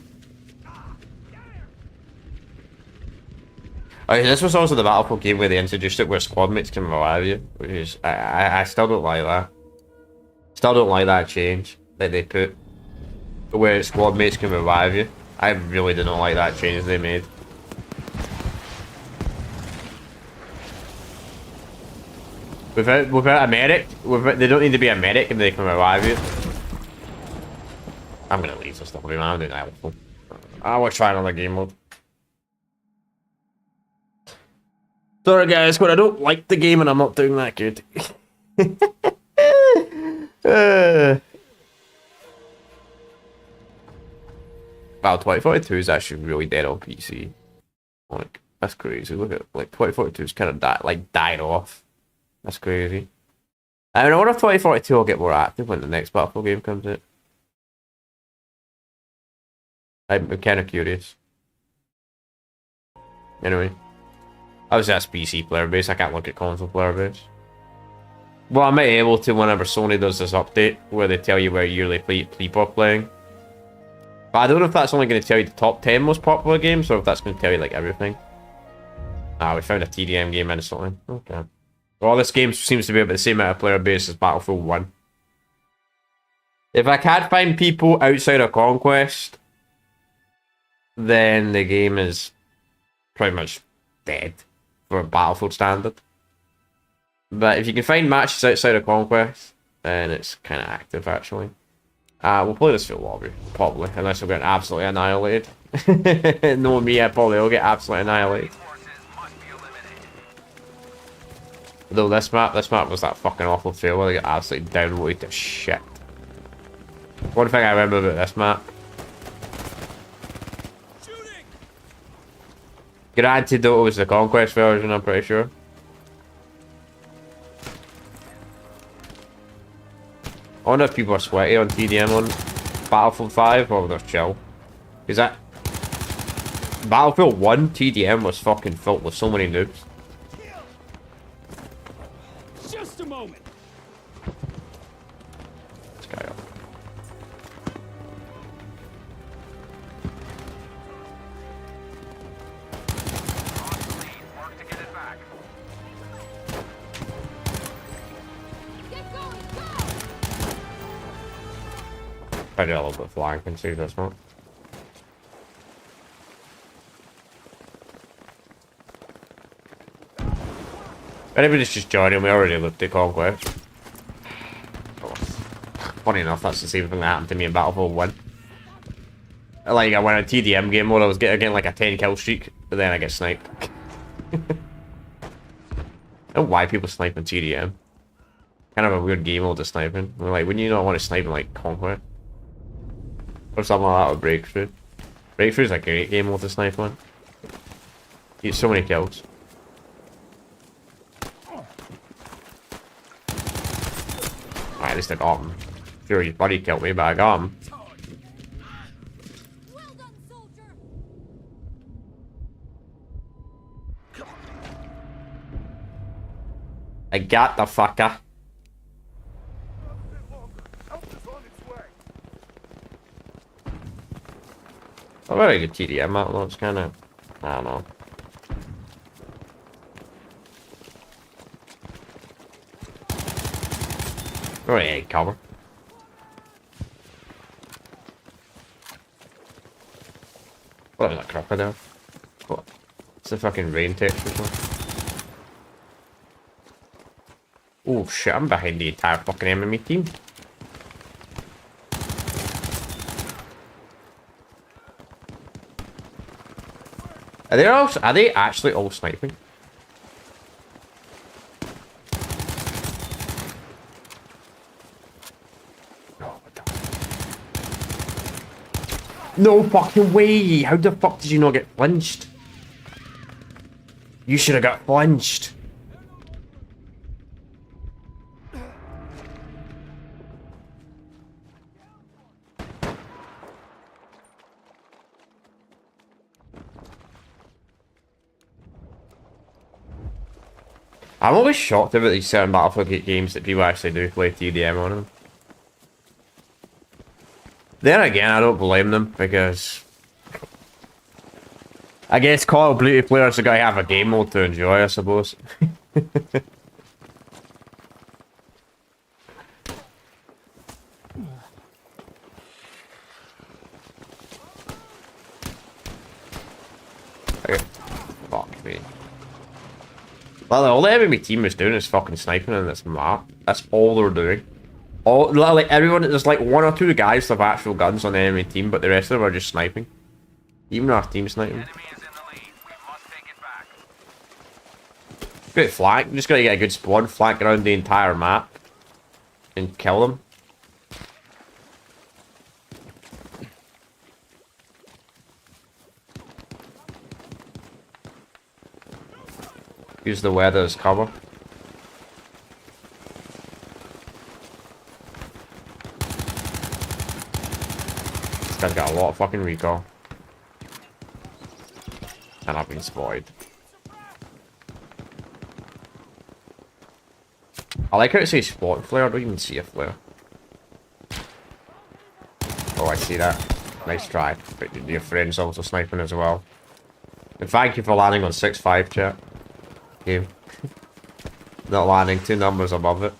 Okay, this was also the Battlefield game where they introduced it where squad mates can revive you, which is I still don't like that. Still don't like that change that they put where squad mates can revive you. I really do not like that change they made. Without a medic, they don't need to be a medic and they can revive you. I'm gonna leave this stuff, man. I'm doing that. I will try another game mode. Sorry guys, but I don't like the game and I'm not doing that good. Wow, 2042 is actually really dead on PC. Like, that's crazy. Look at, like, 2042 is kind of died off. That's crazy. I mean, I wonder if 2042 will get more active when the next Battlefield game comes out. I'm kind of curious. Anyway. Obviously that's PC player base, I can't look at console player base. Well, I might be able to whenever Sony does this update, where they tell you where yearly people are playing. But I don't know if that's only going to tell you the top 10 most popular games, or if that's going to tell you, like, everything. Ah, we found a TDM game instantly. Okay. Well, this game seems to be about the same amount of player base as Battlefield 1. If I can't find people outside of Conquest, then the game is pretty much dead for a Battlefield standard. But if you can find matches outside of Conquest, then it's kind of active, actually. We'll play this field lobby, probably, unless we're getting absolutely annihilated. Knowing me, I probably will get absolutely annihilated. Though this map was that fucking awful fail where they got absolutely downloaded to shit. One thing I remember about this map. Good antidote was the Conquest version, I'm pretty sure. I wonder if people are sweaty on TDM on Battlefield 5 or they're chill. Is that Battlefield 1 TDM was fucking filled with so many noobs. Just a moment. This guy up. Work to get it back. Get going, go! I did a little bit of flying, can see this one. Anybody's just joining, we already looked at Conquest. Oh, funny enough, that's the same thing that happened to me in Battlefield 1. Like, I went a TDM game mode, I was getting like a 10 kill streak, but then I get sniped. I don't know why people snipe in TDM. Kind of a weird game mode to sniping. Like, wouldn't you not want to snipe in like Conquest? Or something like that with Breakthrough. Breakthrough's a great game mode to snipe on. You get so many kills. At least I got him. Sure, his buddy killed me, but I got him. Well done, soldier! I got the fucker. I'm very good TDM out though, it's kinda, I don't know. Oh yeah, cover. What is that crocodile? What? It's the fucking rain text or something. Oh shit, I'm behind the entire fucking enemy team. Are they actually all sniping? No fucking way! How the fuck did you not get flinched? You should have got flinched. I'm always shocked about these certain Battlefield games that people actually do play TDM on them. Then again, I don't blame them, because I guess Call of Duty players are going to have a game mode to enjoy, I suppose. Okay. Fuck me. Well, all the enemy team is doing is fucking sniping on this map. That's all they're doing. All, literally everyone, there's like one or two guys with actual guns on the enemy team, but the rest of them are just sniping. Even our team sniping. Enemy is in the lead. We must take it back. Good flank. You just gotta get a good squad flank around the entire map and kill them. Use the weather as cover. This guy's got a lot of fucking recall. And I've been spotted. I like how it says spot flare, I don't even see a flare. Oh, I see that. Nice try. But your friend's also sniping as well. And thank you for landing on 6-5, chat. Game. Not landing 2 numbers above it.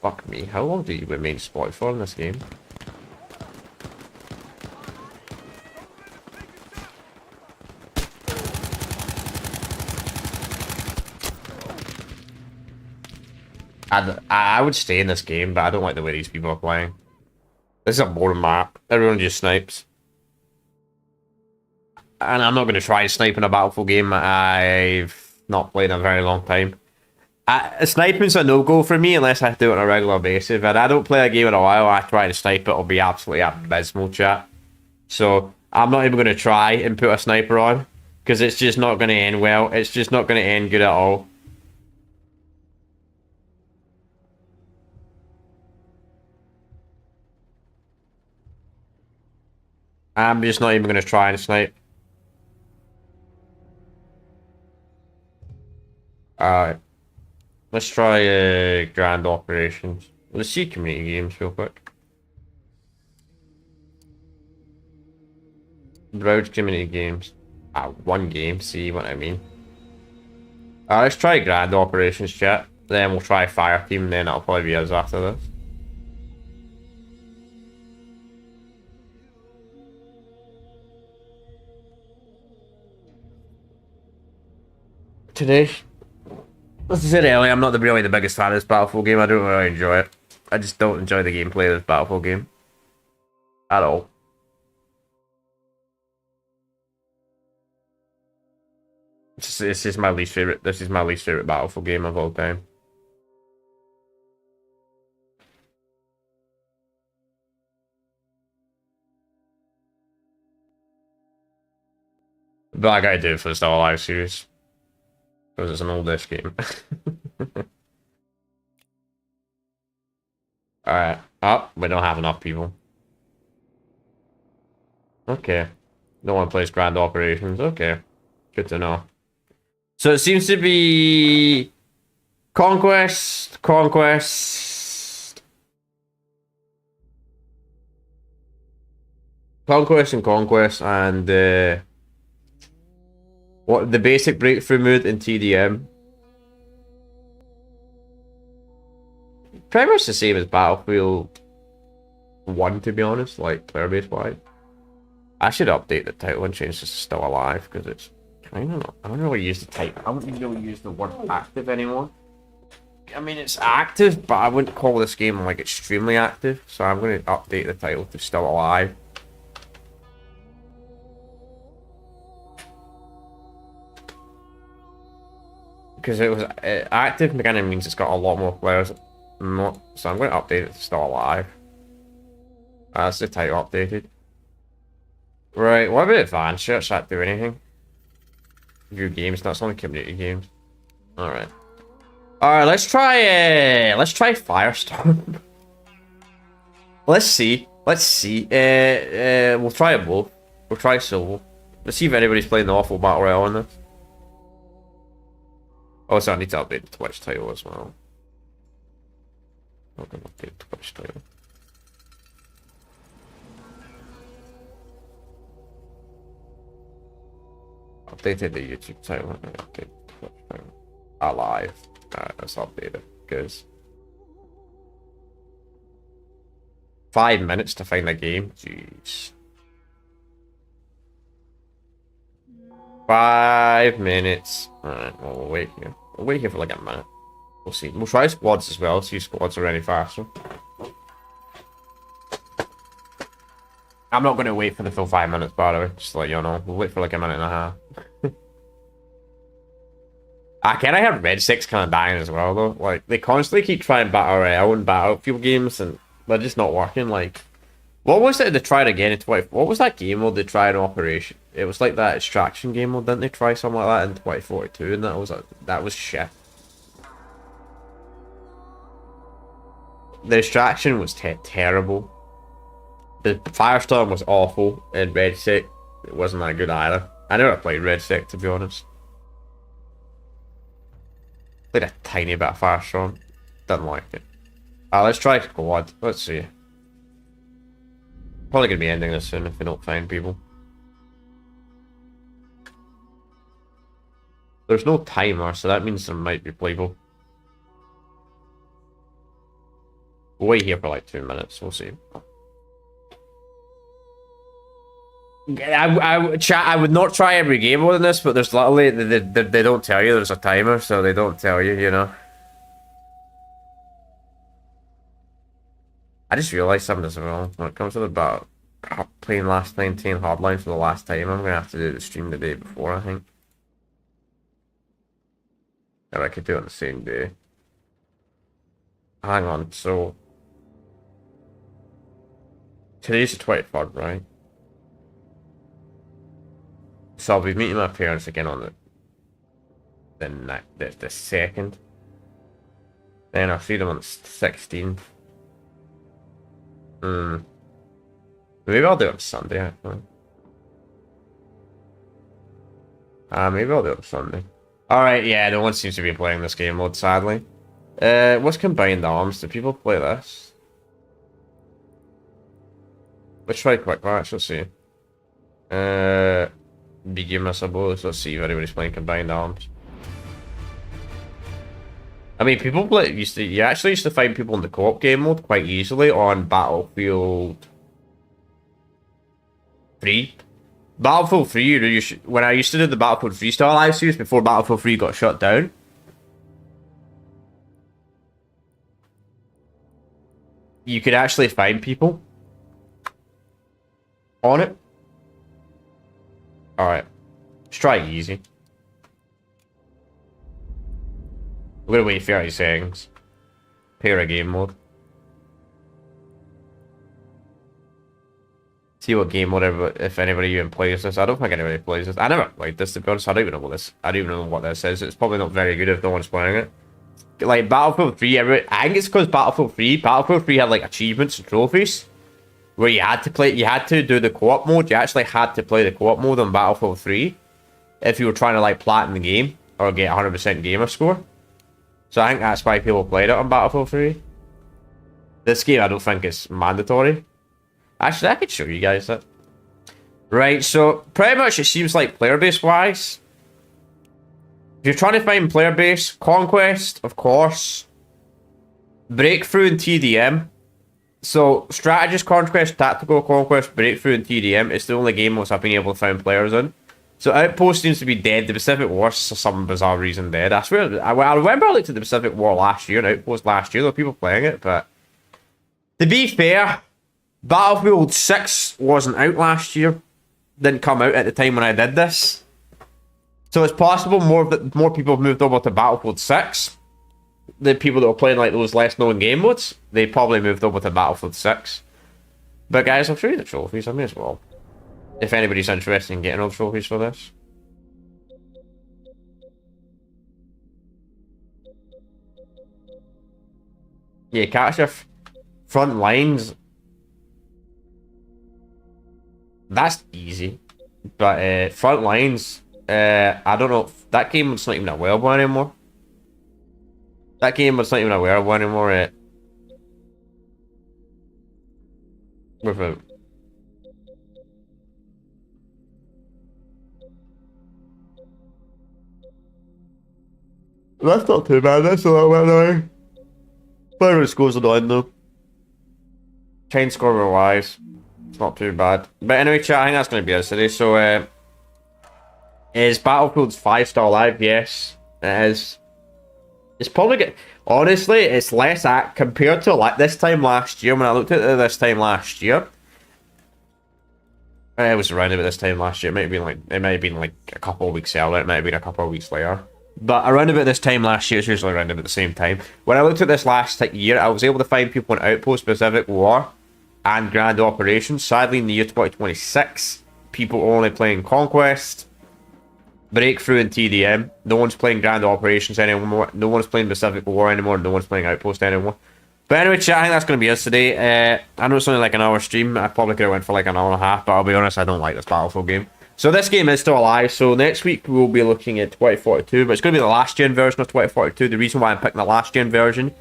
Fuck me, how long do you remain spotted for in this game? I would stay in this game, but I don't like the way these people are playing. This is a boring map. Everyone just snipes. And I'm not going to try and snipe in a Battlefield game I've not played in a very long time. Sniping's a no-go for me unless I do it on a regular basis. If I don't play a game in a while, I try to snipe it, it'll be absolutely abysmal, chat. So, I'm not even going to try and put a sniper on, because it's just not going to end well. It's just not going to end good at all. I'm just not even going to try and snipe. Alright. Let's try Grand Operations. Let's see community games real quick. Browse community games. One game, see what I mean. Let's try Grand Operations, chat. Then we'll try Fire Team, then it'll probably be us after this. Today, as I said earlier, I'm not really the biggest fan of this Battlefield game. I don't really enjoy it. I just don't enjoy the gameplay of this Battlefield game. At all. It's just my least favorite. This is my least favorite Battlefield game of all time. But I gotta do it for the Still Alive series. Because it's an oldish game. Alright. Oh, we don't have enough people. Okay. No one plays Grand Operations. Okay. Good to know. So it seems to be Conquest, Conquest, Conquest and Conquest, and what the basic breakthrough mode in TDM. Pretty much the same as Battlefield 1, to be honest, like player base wise. I should update the title and change this to Still Alive because it's kind of not. I don't really use the title. I wouldn't really use the word active anymore. I mean, it's active, but I wouldn't call this game like extremely active. So I'm going to update the title to Still Alive. Because it was active kind of means it's got a lot more players. Not, so I'm going to update it to Still Alive. That's the title updated. Right, what about advanced? Should that do anything? View games, that's only community games. Alright. Alright, let's try Firestorm. Let's see. We'll try it both. We'll try solo. Let's see if anybody's playing the awful battle royale on this. Also, I need to update the Twitch title as well. I'm gonna update the Twitch title. Updated the YouTube title. Update the Twitch title. Alive. Alright, let's update it. Because 5 minutes to find a game. Jeez. 5 minutes. Alright, well, we'll wait here. We'll wait here for like a minute. We'll see. We'll try squads as well. See if squads are any faster. I'm not going to wait for the full 5 minutes, by the way. Just to let you know. We'll wait for like a minute and a half. I kind of have Red 6 kind of dying as well, though. Like, they constantly keep trying Battle Royale and Battlefield games, and they're just not working. Like, what was it they tried again in 20... What was that game mode they tried in Operation? It was like that extraction game mode, didn't they try something like that in 2042? And that was shit. The extraction was terrible. The Firestorm was awful, and Red 6, it wasn't that good either. I never played Red 6, to be honest. Played a tiny bit of Firestorm. Didn't like it. Let's try squad. Let's see. Probably gonna be ending this soon if we don't find people. There's no timer, so that means there might be people. We'll wait here for like 2 minutes. We'll see. I would not try every game on this, but there's literally they don't tell you there's a timer, so they don't tell you, you know. I just realized something as well when it comes to the playing Last 19 Hardline for the last time. I'm gonna have to do the stream the day before, I think. Or I could do it on the same day. Hang on, so today's the 23rd, right? So I'll be meeting my parents again on the 2nd. Then I'll see them on the 16th. The Maybe I'll do it on Sunday, actually. Maybe I'll do it on Sunday. Alright, yeah, no one seems to be playing this game mode, sadly. What's combined arms? Do people play this? Let's try quick match, let's see. Begin, I suppose. Let's see if anybody's playing combined arms. I mean, people play. You actually used to find people in the co-op game mode quite easily on Battlefield 3. Battlefield 3, when I used to do the Battlefield 3 style live series before Battlefield 3 got shut down, you could actually find people on it. Alright. Let's try easy. We're gonna wait 30 seconds. Pair a game mode. See what game mode, if anybody even plays this. I don't think anybody plays this. I never played this, to be honest. I don't even know what this. I don't even know what this is. It's probably not very good if no one's playing it. Like Battlefield 3, I think it's because Battlefield 3 had like achievements and trophies where you had to play. You had to do the co-op mode. You actually had to play the co-op mode on Battlefield 3 if you were trying to like platinum the game or get 100% gamer score. So I think that's why people played it on Battlefield 3. This game, I don't think is mandatory. Actually, I could show you guys that. Right, so pretty much it seems like player base wise. If you're trying to find player base, Conquest, of course. Breakthrough and TDM. So Strategist, Conquest, Tactical, Conquest, Breakthrough, and TDM. It's the only game modes I've been able to find players in. So Outpost seems to be dead. The Pacific War, for some bizarre reason, dead. I swear, I remember I looked at the Pacific War last year and Outpost last year. There were people playing it, but to be fair, Battlefield 6 wasn't out last year. Didn't come out at the time when I did this. So it's possible more people have moved over to Battlefield 6. The people that were playing like those less known game modes, they probably moved over to Battlefield 6. But guys, I'll show you the trophies. I may as well. If anybody's interested in getting all the trophies for this. Yeah, capture front lines. That's easy. But front lines, I don't know. That game was not even available anymore. That game was not even available anymore. Without. That's not too bad. That's a lot annoying. Player scores annoying though. Chain score wise, it's not too bad. But anyway, chat, I think that's going to be it today. So, is Battlefield's 5-star live? Yes, it is. It's probably good. Honestly, it's less compared to like this time last year. When I looked at it this time last year, it was around about this time last year. It might have been like a couple of weeks earlier. It might have been a couple of weeks later. But around about this time last year, it's usually around about the same time. When I looked at this last year, I was able to find people in Outpost, Pacific War, and Grand Operations. Sadly, in the year 2026, people are only playing Conquest, Breakthrough, and TDM. No one's playing Grand Operations anymore. No one's playing Pacific War anymore. No one's playing Outpost anymore. But anyway, chat, I think that's going to be us today. I know it's only like an hour stream. I probably could have went for like an hour and a half, but I'll be honest, I don't like this Battlefield game. So this game is still alive. So next week we'll be looking at 2042, but it's going to be the last gen version of 2042. The reason why I'm picking the last gen version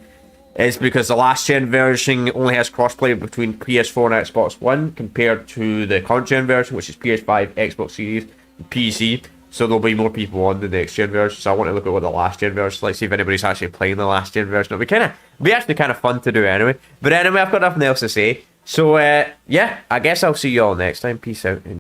is because the last gen version only has crossplay between PS4 and Xbox One compared to the current gen version, which is PS5, Xbox Series, and PC. So there'll be more people on the next gen version. So I want to look at what the last gen version is like, see if anybody's actually playing the last gen version. It'll be actually kind of fun to do anyway. But anyway, I've got nothing else to say. So yeah, I guess I'll see you all next time. Peace out.